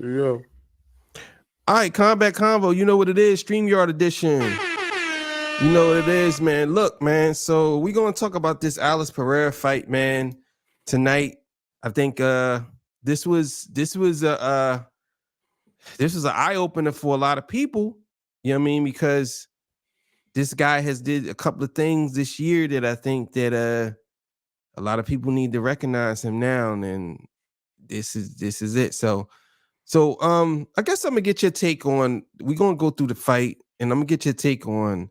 Yeah. All right, Combat Convo. You know what it is? StreamYard edition. You know what it is, man. Look, man. So we're gonna talk about this Alice Pereira fight, man, tonight. I think this was an eye opener for a lot of people. You know what I mean? Because this guy has did a couple of things this year that I think that a lot of people need to recognize him now, and this is it. So I guess I'm gonna get your take on. We're gonna go through the fight, and I'm gonna get your take on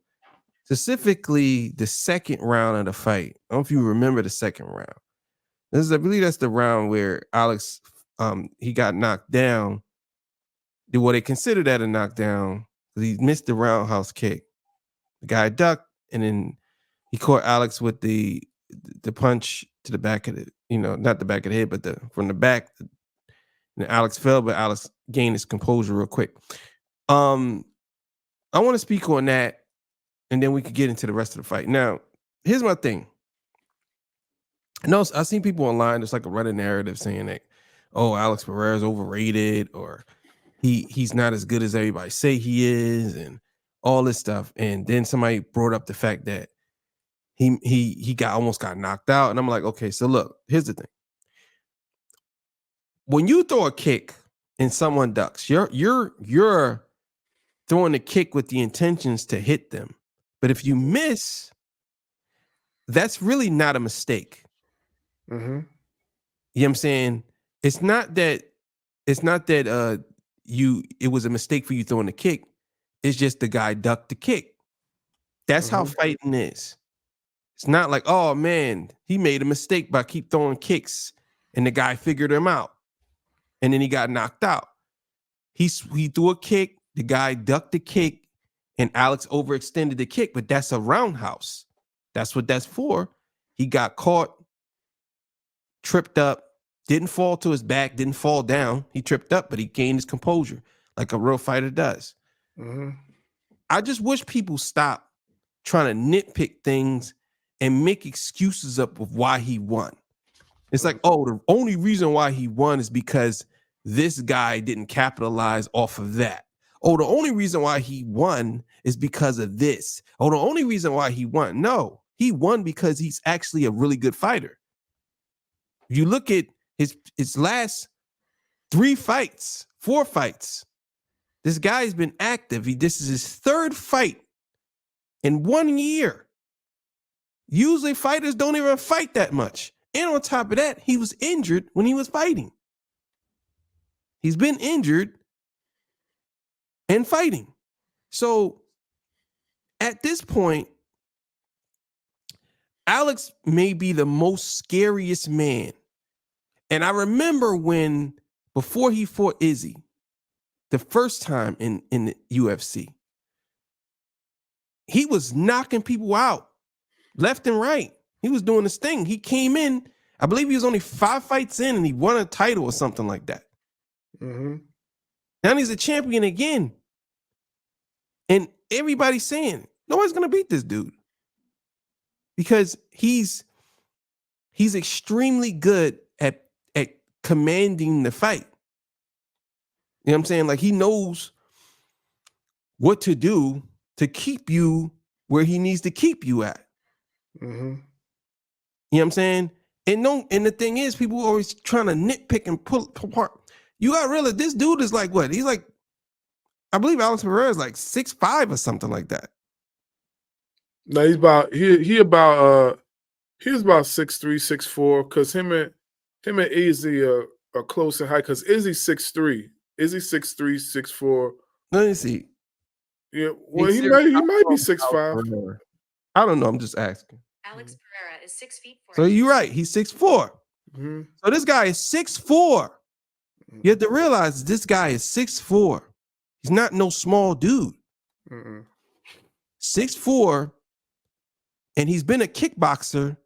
specifically the second round of the fight. I don't know if you remember the second round. I believe that's the round where Alex he got knocked down. What they consider that a knockdown because he missed the roundhouse kick. The guy ducked, and then he caught Alex with the punch to the back of the, not the back of the head, but from the back. And Alex fell, but Alex gained his composure real quick. I want to speak on that, and then we could get into the rest of the fight. Now, here's my thing. I've seen people online. There's like a Reddit narrative saying that, oh, Alex Pereira is overrated, or he's not as good as everybody say he is, and all this stuff. And then somebody brought up the fact that he almost got knocked out, and I'm like, okay, so look, here's the thing. When you throw a kick and someone ducks, you're throwing the kick with the intentions to hit them. But if you miss, that's really not a mistake. Mm-hmm. You know what I'm saying? It's not that it was a mistake for you throwing the kick. It's just the guy ducked the kick. That's how fighting is. It's not like, oh man, he made a mistake by keep throwing kicks and the guy figured him out. And then he got knocked out. He threw a kick, the guy ducked the kick, and Alex overextended the kick, but that's a roundhouse. That's what that's for. He got caught, tripped up, didn't fall to his back, didn't fall down. He tripped up, but he gained his composure like a real fighter does. Mm-hmm. I just wish people stop trying to nitpick things and make excuses up of why he won. It's like, oh, the only reason why he won is because this guy didn't capitalize off of that. Oh, the only reason why he won is because of this. Oh, the only reason why he won. No, he won because he's actually a really good fighter. You look at his last 4 fights. This guy's been active. This is his third fight in 1 year. Usually fighters don't even fight that much. And on top of that, he was injured when he was fighting. He's been injured and fighting. So at this point, Alex may be the most scariest man. And I remember before he fought Izzy, the first time in the UFC, he was knocking people out left and right. He was doing this thing. He came in, I believe he was only 5 fights in, and he won a title or something like that. Mm-hmm. Now he's a champion again. And everybody's saying, nobody's going to beat this dude. Because he's extremely good at commanding the fight. You know what I'm saying? Like, he knows what to do to keep you where he needs to keep you at. Mm-hmm. You know what I'm saying? And the thing is, people are always trying to nitpick and pull apart. You got to realize this dude is like what? He's like, I believe Alex Pereira is like 6'5" or something like that. No, he's about he about 6'3", 6'4", because him and Izzy are close in height. Because Izzy's 6'3", Izzy 6'3", 6'4". Let me see. Yeah, well, he might be 6'5". I don't know. I'm just asking. Alex Pereira is 6 feet 4 So you're right. He's 6'4". Mm-hmm. So this guy is 6'4". You have to realize this guy is 6'4". He's not no small dude. 6'4", and he's been a kickboxer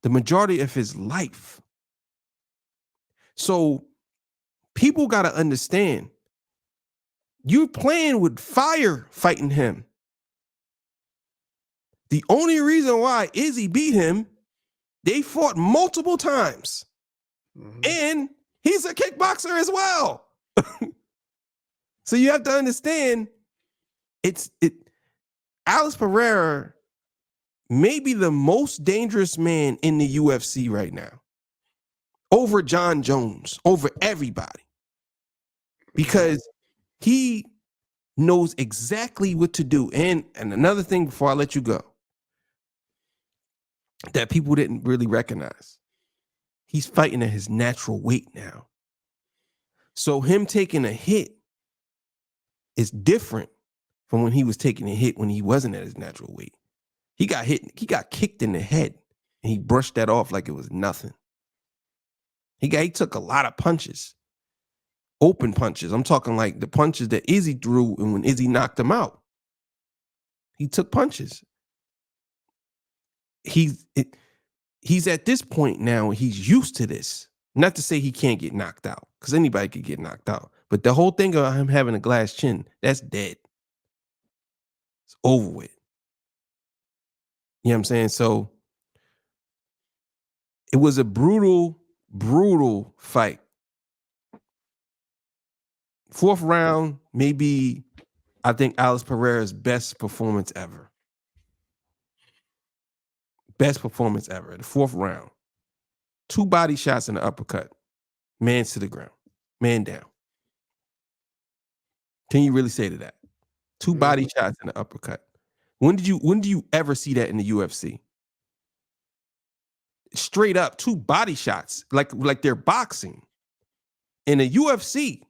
the majority of his life. So people got to understand, you're playing with fire fighting him. The only reason why Izzy beat him, they fought multiple times. And he's a kickboxer as well. So you have to understand, Alex Pereira may be the most dangerous man in the UFC right now, over John Jones, over everybody, because he knows exactly what to do. And another thing before I let you go that people didn't really recognize, he's fighting at his natural weight now. So him taking a hit is different from when he was taking a hit when he wasn't at his natural weight. He got kicked in the head and he brushed that off like it was nothing. He took a lot of punches, open punches. I'm talking like the punches that Izzy threw, and when Izzy knocked him out, he took punches. He's at this point now, he's used to this. Not to say he can't get knocked out, because anybody could get knocked out. But the whole thing about him having a glass chin, that's dead. It's over with. You know what I'm saying? So it was a brutal, brutal fight. Fourth round, maybe, I think, Alex Pereira's best performance ever. Best performance ever. The fourth round. 2 body shots and an uppercut. Man to the ground. Man down. Can you really say to that? 2 body shots and an uppercut. When do you ever see that in the UFC? Straight up, 2 body shots, like they're boxing. In the UFC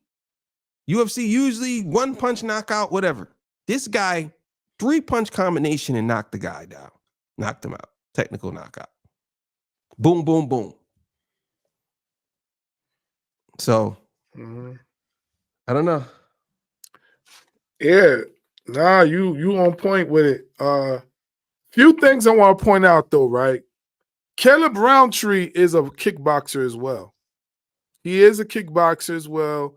usually 1 punch knockout, whatever. This guy, 3-punch combination and knocked the guy down. Knocked him out. Technical knockout. Boom, boom, boom. So, I don't know. Yeah, nah, you on point with it. Few things I want to point out though, right? Caleb Roundtree is a kickboxer as well. He is a kickboxer as well.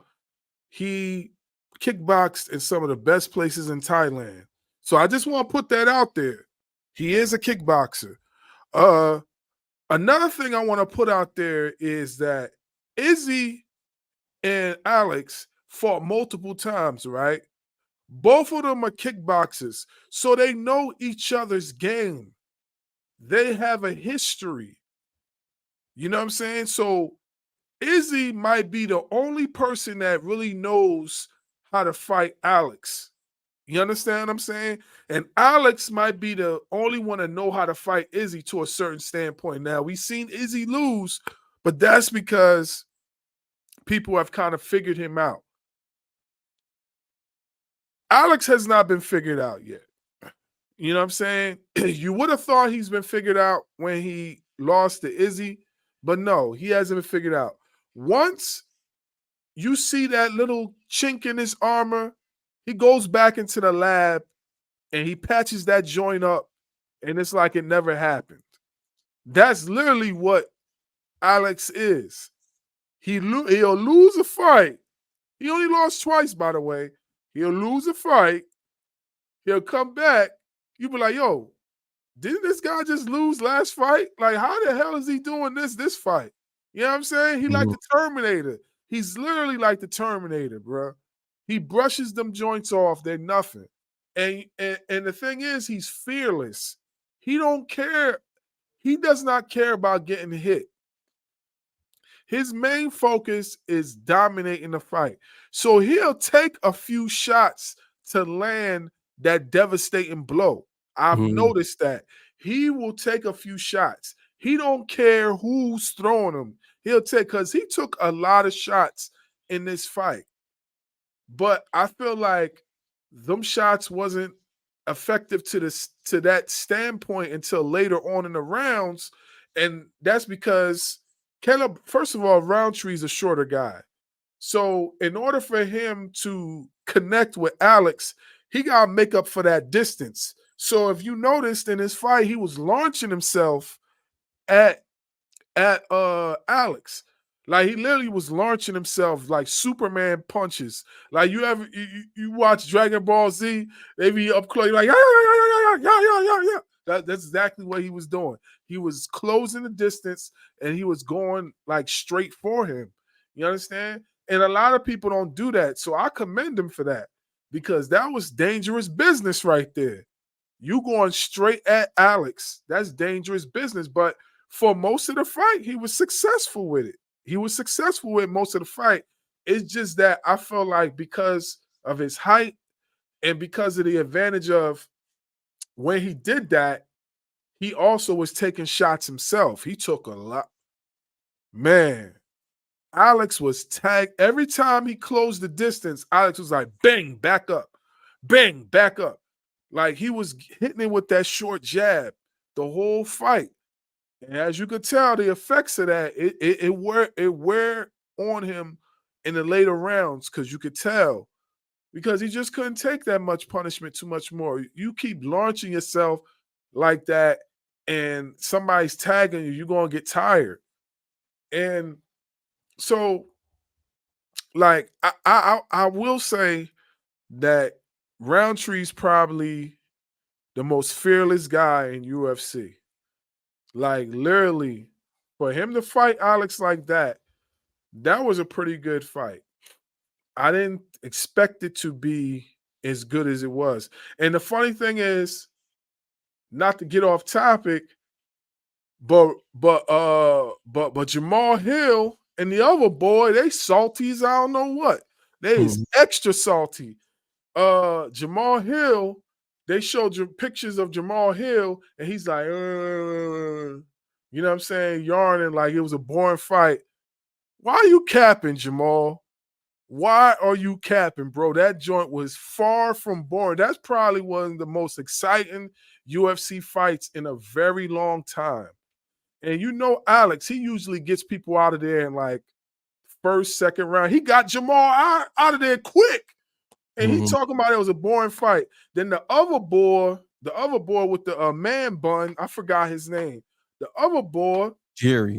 He kickboxed in some of the best places in Thailand. So I just want to put that out there. He is a kickboxer. Another thing I want to put out there is that Izzy and Alex fought multiple times, right? Both of them are kickboxers, so they know each other's game. They have a history. You know what I'm saying? So Izzy might be the only person that really knows how to fight Alex. You understand what I'm saying? And Alex might be the only one to know how to fight Izzy to a certain standpoint. Now, we've seen Izzy lose, but that's because people have kind of figured him out. Alex has not been figured out yet. You know what I'm saying? You would have thought he's been figured out when he lost to Izzy, but no, he hasn't been figured out. Once you see that little chink in his armor, he goes back into the lab and he patches that joint up, and it's like it never happened. That's literally what Alex is. He'll lose a fight. He only lost twice, by the way. He'll lose a fight. He'll come back. You'll be like, yo, didn't this guy just lose last fight? Like, how the hell is he doing this fight? You know what I'm saying? He like the Terminator. He's literally like the Terminator, bro. He brushes them joints off. They're nothing. And the thing is, he's fearless. He don't care. He does not care about getting hit. His main focus is dominating the fight. So he'll take a few shots to land that devastating blow. I've noticed that. He will take a few shots. He don't care who's throwing him. He'll take, because he took a lot of shots in this fight. But I feel like them shots wasn't effective to that standpoint until later on in the rounds. And that's because Caleb, first of all, Roundtree's a shorter guy. So in order for him to connect with Alex, he got to make up for that distance. So if you noticed in his fight, he was launching himself at Alex. Like he literally was launching himself like Superman punches. Like you watch Dragon Ball Z, they be up close, like yeah. That's exactly what he was doing. He was closing the distance and he was going like straight for him. You understand? And a lot of people don't do that. So I commend him for that because that was dangerous business right there. You going straight at Alex. That's dangerous business. But for most of the fight, he was successful with it. He was successful with most of the fight. It's just that I felt like because of his height and because of the advantage of when he did that, he also was taking shots himself. He took a lot. Man, Alex was tagged. Every time he closed the distance, Alex was like, bang, back up. Bang, back up. Like he was hitting it with that short jab the whole fight. And as you could tell, the effects of that, it wear on him in the later rounds because you could tell. Because he just couldn't take that much punishment too much more. You keep launching yourself like that and somebody's tagging you, you're going to get tired. And so, like, I will say that Roundtree's probably the most fearless guy in UFC. Like, literally, for him to fight Alex like that was a pretty good fight. I didn't expect it to be as good as it was. And the funny thing is, not to get off topic, but Jamal Hill and the other boy, they salty as I don't know what. They is extra salty. Jamal Hill, they showed you pictures of Jamal Hill, and he's like, you know what I'm saying, yarning like it was a boring fight. Why are you capping, Jamal? Why are you capping, bro? That joint was far from boring. That's probably one of the most exciting UFC fights in a very long time. And you know, Alex, he usually gets people out of there in like first, second round. He got Jamal out of there quick. And he talking about it was a boring fight. Then the other boy with the man bun, I forgot his name. The other boy, Jerry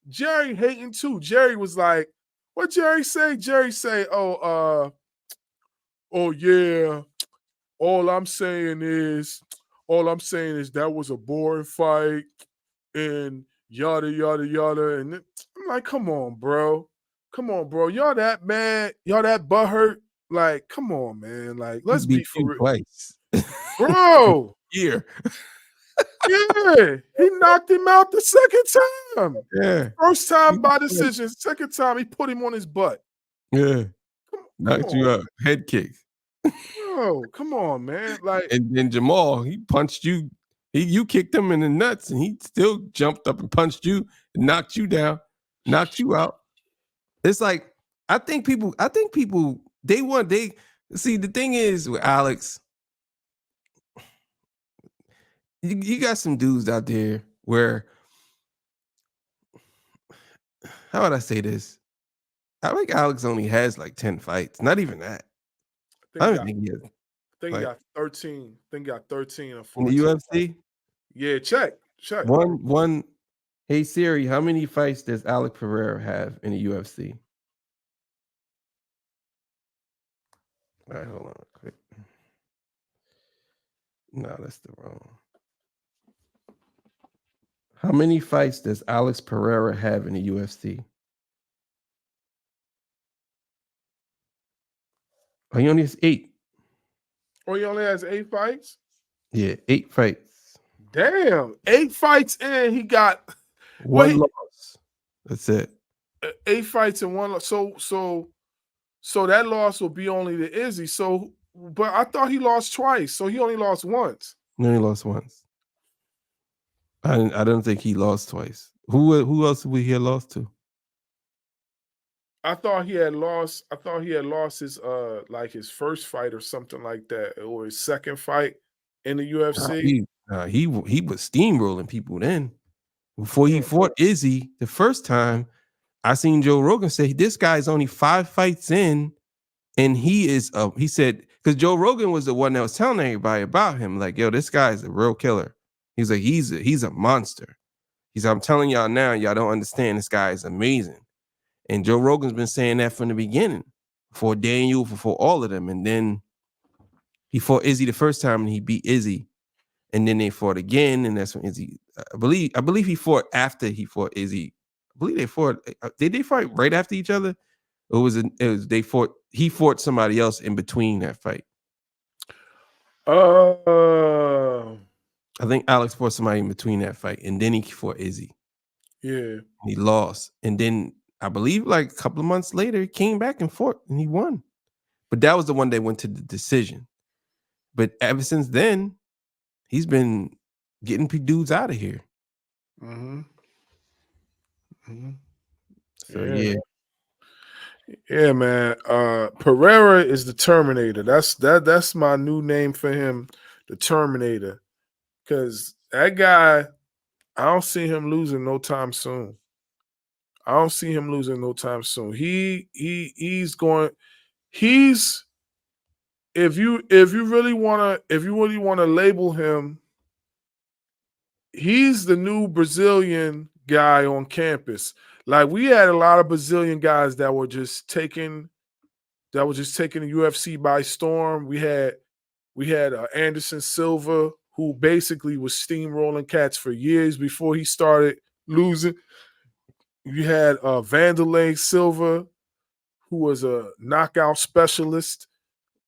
hating too. Jerry was like, what Jerry say? Jerry say, oh yeah. All I'm saying is that was a boring fight and yada yada yada. And I'm like, come on, bro. Y'all that mad? Y'all that butthurt? Like, come on, man. Like, let's be for real. Twice. Bro. Yeah. Yeah. He knocked him out the second time. Yeah. First time by decision. Second time he put him on his butt. Yeah. Knocked you out. Head kick. Bro, come on, man. Like, and then Jamal, he punched you. You kicked him in the nuts, and he still jumped up and punched you and knocked you down, knocked you out. It's like I think people they see the thing is with Alex, you got some dudes out there where, how would I say this? I think Alex only has like 10 fights, not even that. I don't think he has. I think he got 13. I think he got 13 or 14. In the UFC? Yeah, check. One. Hey Siri, how many fights does Alex Pereira have in the UFC? All right, hold on quick. No, that's the wrong. How many fights does Alex Pereira have in the UFC? Oh, he only has 8. Oh, he only has 8 fights? Yeah, 8 fights. Damn, 8 fights and he got one loss. That's it. 8 fights and 1 loss. So that loss will be only to Izzy. So, but I thought he lost twice. So he only lost once. No, he lost once. I don't think he lost twice. Who else would he have lost to? I thought he had lost his like his first fight or something like that, or his second fight in the UFC. He was steamrolling people then. Before he fought Izzy the first time, I seen Joe Rogan say this guy's only 5 fights in, and he said, because Joe Rogan was the one that was telling everybody about him, like, yo, this guy's a real killer. He's like, he's a monster. He's, I'm telling y'all now, y'all don't understand. This guy is amazing. And Joe Rogan's been saying that from the beginning, before Daniel, before all of them. And then he fought Izzy the first time and he beat Izzy. And then they fought again. And that's when Izzy, I believe he fought after he fought Izzy I believe they fought. Did they fight right after each other? Or was it? They fought. He fought somebody else in between that fight. Uh, I think Alex fought somebody in between that fight, and then he fought Izzy. yeah. He lost, and then I believe like a couple of months later, he came back and fought, and he won. But that was the one that went to the decision. But ever since then, he's been getting dudes out of here. Mm-hmm. Mm-hmm. So yeah. Yeah, man. Pereira is the Terminator. That's my new name for him, the Terminator. Cause that guy, I don't see him losing no time soon. I don't see him losing no time soon. He's going. He's if you really wanna label him, he's the new Brazilian guy on campus. Like we had a lot of Brazilian guys that were just taking the UFC by storm. We had Anderson Silva, who basically was steamrolling cats for years before he started losing. You had Vanderlei Silva, who was a knockout specialist.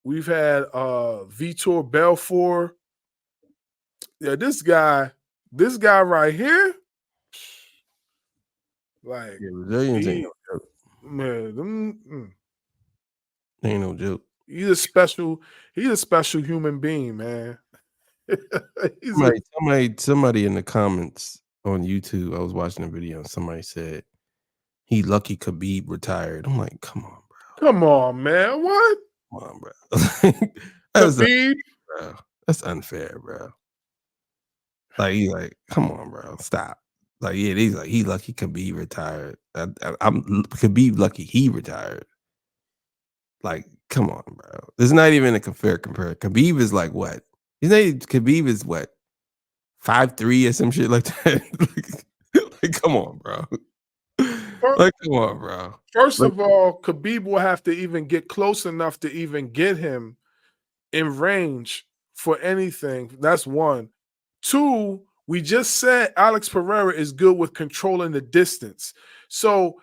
We've had Vitor Belfort. Yeah, this guy right here, like Yeah, Brazilians ain't he no joke. man, Ain't no joke. he's a special human being, man. He's a, Somebody in the comments on YouTube, I was watching a video and somebody said he lucky Khabib retired. I'm like, come on, bro. come on, man. What? Come on, bro. That's Khabib? bro. That's unfair, bro. Like he like, come on, bro. Stop. Like, yeah, he's like, he lucky Khabib retired. I'm Khabib lucky he retired. Like, come on, bro. There's not even a fair comparison. Khabib is like what? Khabib is what? 5'3" or some shit like that. like, come on, bro. Like, come on, bro. First Like, of all, Khabib will have to even get close enough to even get him in range for anything. That's one. Two, we just said Alex Pereira is good with controlling the distance. So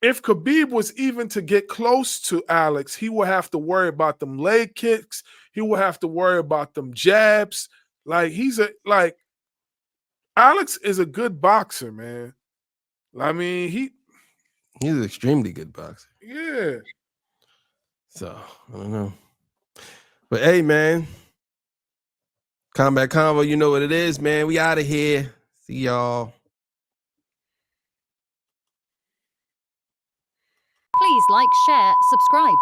if Khabib was even to get close to Alex, he will have to worry about them leg kicks. He will have to worry about them jabs. Like Alex is a good boxer, man. I mean, he's an extremely good boxer. yeah. So I don't know. But hey, man. Combat Convo, you know what it is, man. We out of here. See y'all. Please like, share, subscribe.